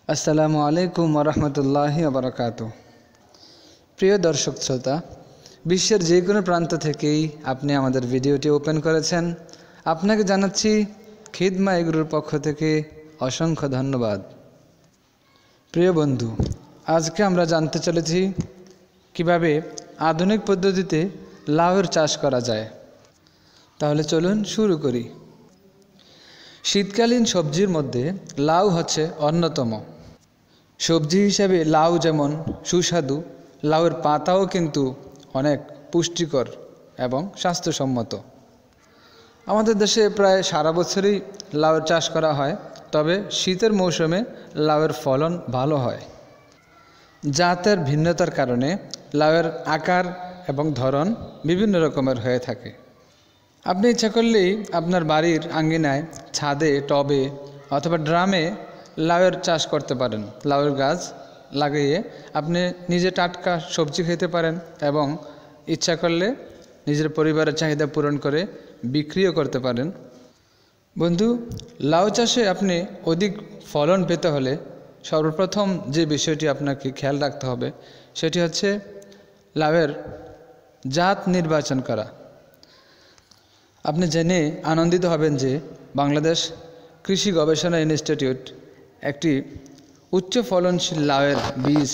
আসসালামু আলাইকুম ওরহমতুল্লাহি ওবরাকাতুহু। প্রিয় দর্শক শ্রোতা, বিশ্বের যে কোনো প্রান্ত থেকেই আপনি আমাদের ভিডিওটি ওপেন করেছেন, আপনাকে জানাচ্ছি খিদমা এগ্রোর পক্ষ থেকে অসংখ্য ধন্যবাদ। প্রিয় বন্ধু, আজকে আমরা জানতে চলেছি কিভাবে আধুনিক পদ্ধতিতে লাউয়ের চাষ করা যায়। তাহলে চলুন শুরু করি। শীতকালীন সবজির মধ্যে লাউ হচ্ছে অন্যতম। সবজি হিসাবে লাউ যেমন সুস্বাদু, লাউয়ের পাতাও কিন্তু অনেক পুষ্টিকর এবং স্বাস্থ্যসম্মত। আমাদের দেশে প্রায় সারা বছরই লাউয়ের চাষ করা হয়, তবে শীতের মৌসুমে লাউয়ের ফলন ভালো হয়। জাতের ভিন্নতার কারণে লাউয়ের আকার এবং ধরন বিভিন্ন রকমের হয়ে থাকে। আপনি ইচ্ছা করলেই আপনার বাড়ির আঙ্গিনায়, ছাদে, টবে অথবা ড্রামে লাউয়ের চাষ করতে পারেন। লাউয়ের গাছ লাগিয়ে আপনি নিজে টাটকা সবজি খেতে পারেন এবং ইচ্ছা করলে নিজের পরিবারের চাহিদা পূরণ করে বিক্রিও করতে পারেন। বন্ধু, লাউ চাষে আপনি অধিক ফলন পেতে হলে সর্বপ্রথম যে বিষয়টি আপনাকে খেয়াল রাখতে হবে সেটি হচ্ছে লাউয়ের জাত নির্বাচন করা। আপনি জেনে আনন্দিত হবেন যে বাংলাদেশ কৃষি গবেষণা ইনস্টিটিউট একটি উচ্চ ফলনশীল লাউয়ের বীজ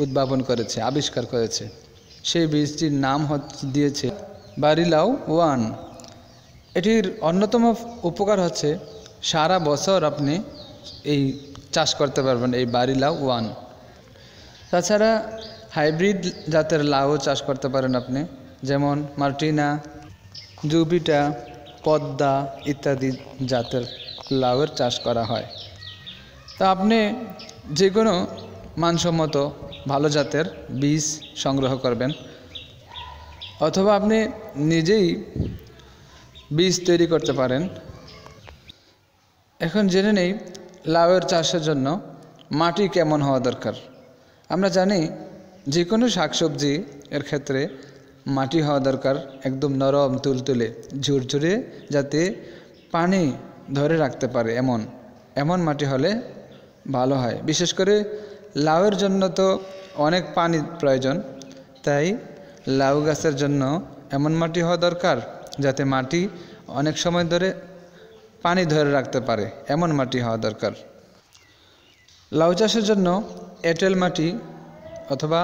উদ্ভাবন করেছে, আবিষ্কার করেছে। সেই বীজটির নাম দিয়েছে বারিলাউ 1। এটির অন্যতম উপকার হচ্ছে সারা বছর আপনি এই চাষ করতে পারবেন, এই বারিলাউ 1। তাছাড়া হাইব্রিড জাতের লাউ চাষ করতে পারেন আপনি, যেমন মার্টিনা, জুপিটা, পদ্মা ইত্যাদি জাতের লাউয়ের চাষ করা হয়। তা আপনি যে কোনো মানসম্মত ভালো জাতের বীজ সংগ্রহ করবেন, অথবা আপনি নিজেই বীজ তৈরি করতে পারেন। এখন জেনে নেই লাউয়ের চাষের জন্য মাটি কেমন হওয়া দরকার। আমরা জানি যে কোনো শাকসবজি এর ক্ষেত্রে মাটি হওয়া দরকার একদম নরম, তুলতুলে, ঝুরঝুরে, যাতে পানি ধরে রাখতে পারে এমন মাটি হলে ভালো হয়। বিশেষ করে লাউয়ের জন্য তো অনেক পানির প্রয়োজন, তাই লাউ গাছের জন্য এমন মাটি হওয়া দরকার যাতে মাটি অনেক সময় ধরে পানি ধরে রাখতে পারে, এমন মাটি হওয়া দরকার। লাউ চাষের জন্য এঁটেল মাটি অথবা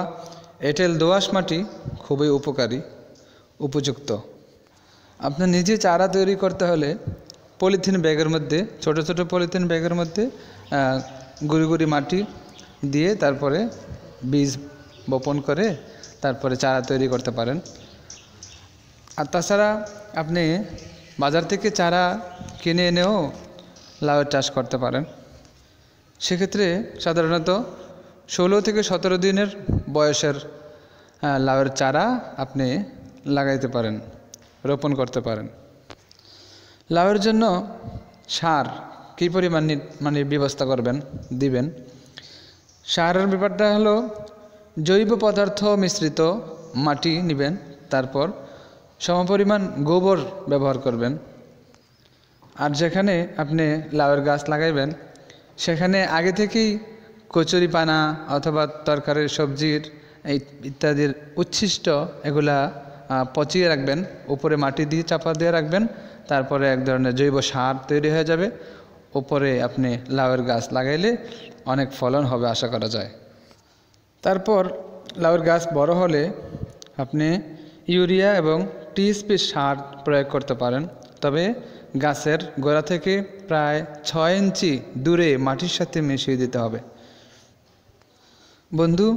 এঁটেল দোআঁশ মাটি খুবই উপযুক্ত। আপনার নিজে চারা তৈরি করতে হলে পলিথিন ব্যাগের মধ্যে, ছোট ছোট পলিথিন ব্যাগের মধ্যে গুঁড়ি গুঁড়ি মাটি দিয়ে তারপরে বীজ বপন করে তারপরে চারা তৈরি করতে পারেন। আর তাছাড়া আপনি বাজার থেকে চারা কিনে এনেও লাউয়ের চাষ করতে পারেন। সেক্ষেত্রে সাধারণত 16 থেকে 17 দিনের বয়সের লাউয়ের চারা আপনি লাগাইতে পারেন, রোপণ করতে পারেন। লাউয়ের জন্য সার কী পরিমাণ ব্যবস্থা দিবেন। সারের ব্যাপারটা হলো জৈব পদার্থ মিশ্রিত মাটি নেবেন, তারপর সমপরিমাণ গোবর ব্যবহার করবেন। আর যেখানে আপনি লাউয়ের গাছ লাগাইবেন সেখানে আগে থেকেই কচুরিপানা অথবা তরকারির সবজির ইত্যাদির উচ্ছিষ্ট এগুলা পচিয়ে রাখবেন, উপরে মাটি দিয়ে চাপা দিয়ে রাখবেন। তারপরে এক ধরনের জৈব সার তৈরি হয়ে যাবে। উপরে আপনি লাউয়ের গাছ লাগাইলে অনেক ফলন হবে আশা করা যায়। তারপর লাউয়ের গাছ বড় হলে আপনি ইউরিয়া এবং টিএসপি সার প্রয়োগ করতে পারেন, তবে গাছের গোড়া থেকে প্রায় 6 ইঞ্চি দূরে মাটির সাথে মিশিয়ে দিতে হবে। বন্ধু,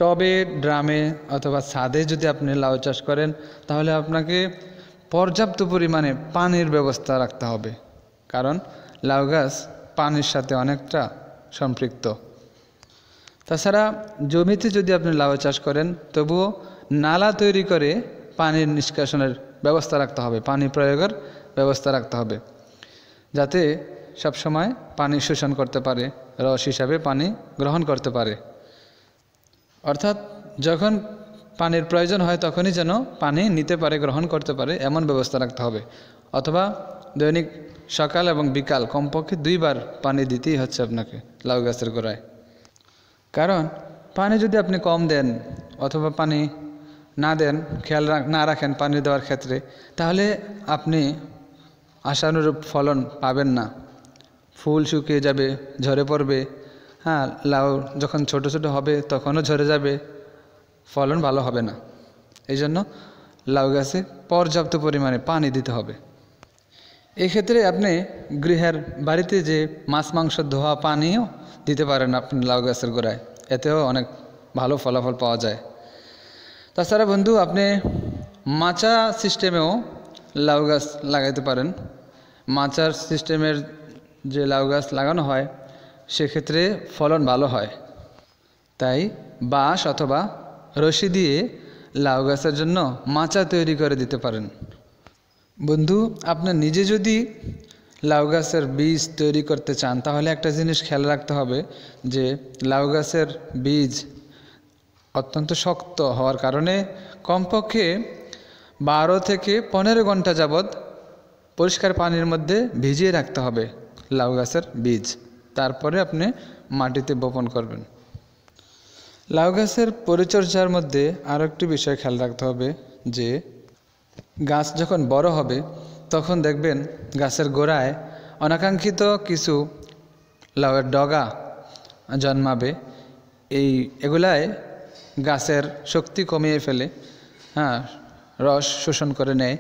টবে, ড্রামে অথবা ছাদে যদি আপনি লাউ চাষ করেন তাহলে আপনাকে পর্যাপ্ত পরিমাণে পানির ব্যবস্থা রাখতে হবে, কারণ লাউ গাছ পানির সাথে অনেকটা সম্পৃক্ত। তাছাড়া জমিতে যদি আপনি লাউ চাষ করেন তবুও নালা তৈরি করে পানির নিষ্কাশনের ব্যবস্থা রাখতে হবে, পানি প্রয়োগের ব্যবস্থা রাখতে হবে, যাতে সবসময় পানি শোষণ করতে পারে, রস হিসাবে পানি গ্রহণ করতে পারে। অর্থাৎ যখন পানির প্রয়োজন হয় তখনই যেন পানি নিতে পারে, গ্রহণ করতে পারে, এমন ব্যবস্থা রাখতে হবে। অথবা দৈনিক সকাল এবং বিকাল কমপক্ষে 2 বার পানি দিতেই হচ্ছে আপনাকে লাউ গাছের গোড়ায়। কারণ পানি যদি আপনি কম দেন অথবা পানি না দেন, খেয়াল না রাখেন পানি দেওয়ার ক্ষেত্রে, তাহলে আপনি আশানুরূপ ফলন পাবেন না। ফুল শুকিয়ে যাবে, ঝরে পড়বে। হ্যাঁ, লাউ যখন ছোট ছোট হবে তখনও ঝরে যাবে, ফলন ভালো হবে না। এই জন্য লাউ গাছে পর্যাপ্ত পরিমাণে পানি দিতে হবে। এক্ষেত্রে আপনি গৃহের বাড়িতে যে মাছ মাংস ধোয়া পানিও দিতে পারেন আপনি লাউ গাছের গোড়ায়, এতেও অনেক ভালো ফলাফল পাওয়া যায়। তাছাড়া বন্ধু, আপনি মাচা সিস্টেমেও লাউ গাছ লাগাইতে পারেন। মাচার সিস্টেমের যে লাউ গাছ লাগানো হয় সেক্ষেত্রে ফলন ভালো হয়। তাই বাঁশ অথবা রশি দিয়ে লাউ গাছের জন্য মাচা তৈরি করে দিতে পারেন। বন্ধু, আপনি নিজে যদি লাউ গাছের বীজ তৈরি করতে চান তাহলে একটা জিনিস খেয়াল রাখতে হবে যে লাউ গাছের বীজ অত্যন্ত শক্ত হওয়ার কারণে কমপক্ষে 12 থেকে 15 ঘন্টা যাবৎ পরিষ্কার পানির মধ্যে ভিজিয়ে রাখতে হবে লাউ গাছের বীজ, তারপরে আপনি মাটিতে বপন করবেন। লাউ গাছের পরিচর্যার মধ্যে আরও একটি বিষয় খেয়াল রাখতে হবে যে গাছ যখন বড় হবে তখন দেখবেন গাছের গোড়ায় অনাকাঙ্ক্ষিত কিছু লাউয়ের ডগা জন্মাবে। এগুলায় গাছের শক্তি কমিয়ে ফেলে, রস শোষণ করে নেয়।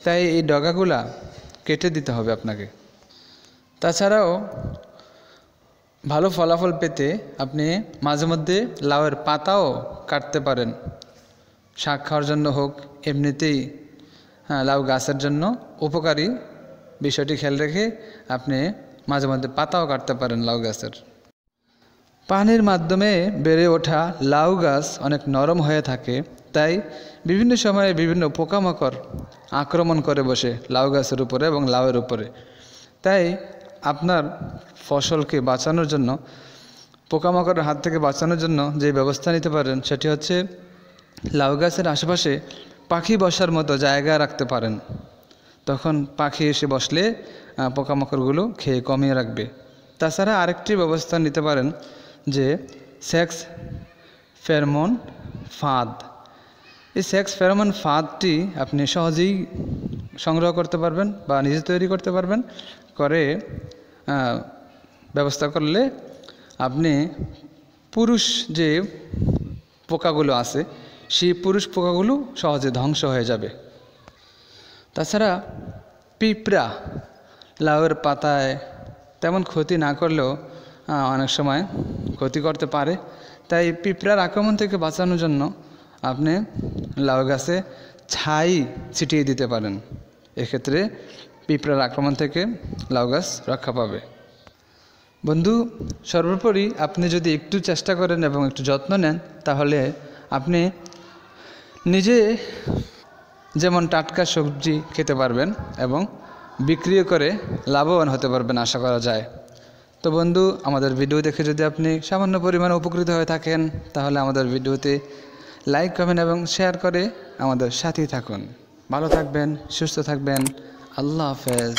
তাই এই ডগাগুলা কেটে দিতে হবে আপনাকে। তাছাড়াও ভালো ফলাফল পেতে আপনি মাঝে মধ্যে লাউয়ের পাতাও কাটতে পারেন, শাক খাওয়ার জন্য হোক, এমনিতেই লাউ গাছের জন্য উপকারী। বিষয়টি খেয়াল রেখে আপনি মাঝে মধ্যে পাতাও কাটতে পারেন লাউ গাছের। পানির মাধ্যমে বেড়ে ওঠা লাউ গাছ অনেক নরম হয়ে থাকে, তাই বিভিন্ন সময়ে বিভিন্ন পোকামাকড় আক্রমণ করে বসে লাউ গাছের উপরে এবং লাউয়ের উপরে। তাই আপনার ফসলকে বাঁচানোর জন্য, পোকামাকড়ের হাত থেকে বাঁচানোর জন্য যে ব্যবস্থা নিতে পারেন সেটি হচ্ছে লাউ গাছের আশেপাশে পাখি বসার মতো জায়গা রাখতে পারেন। তখন পাখি এসে বসলে পোকামাকড়গুলো খেয়ে কমিয়ে রাখবে। তাছাড়া আরেকটি ব্যবস্থা নিতে পারেন যে সেক্স ফেরোমন ফাঁদ। এই সেক্স ফেরোমন ফাঁদটি আপনি সহজেই সংগ্রহ করতে পারবেন বা নিজে তৈরি করতে পারবেন। করে ব্যবস্থা করলে আপনি পুরুষ যে পোকাগুলো আছে সেই পুরুষ পোকাগুলো সহজে ধ্বংস হয়ে যাবে। তাছাড়া পিঁপড়া লাউয়ের পাতায় তেমন ক্ষতি না করলেও অনেক সময় ক্ষতি করতে পারে। তাই পিঁপড়ার আক্রমণ থেকে বাঁচানোর জন্য আপনি লাউ গাছে ছাই ছিটিয়ে দিতে পারেন। এক্ষেত্রে পিঁপড়ার আক্রমণ থেকে লাউ গাছ রক্ষা পাবে। বন্ধু, সর্বোপরি আপনি যদি একটু চেষ্টা করেন এবং একটু যত্ন নেন তাহলে আপনি নিজে যেমন টাটকা সবজি খেতে পারবেন এবং বিক্রিও করে লাভবান হতে পারবেন আশা করা যায়। তো বন্ধু, আমাদের ভিডিও দেখে যদি আপনি সামান্য পরিমাণে উপকৃত হয়ে থাকেন তাহলে আমাদের ভিডিওতে লাইক, কমেন্ট এবং শেয়ার করে আমাদের সাথেই থাকুন। ভালো থাকবেন, সুস্থ থাকবেন। আল্লাহ হাফেজ।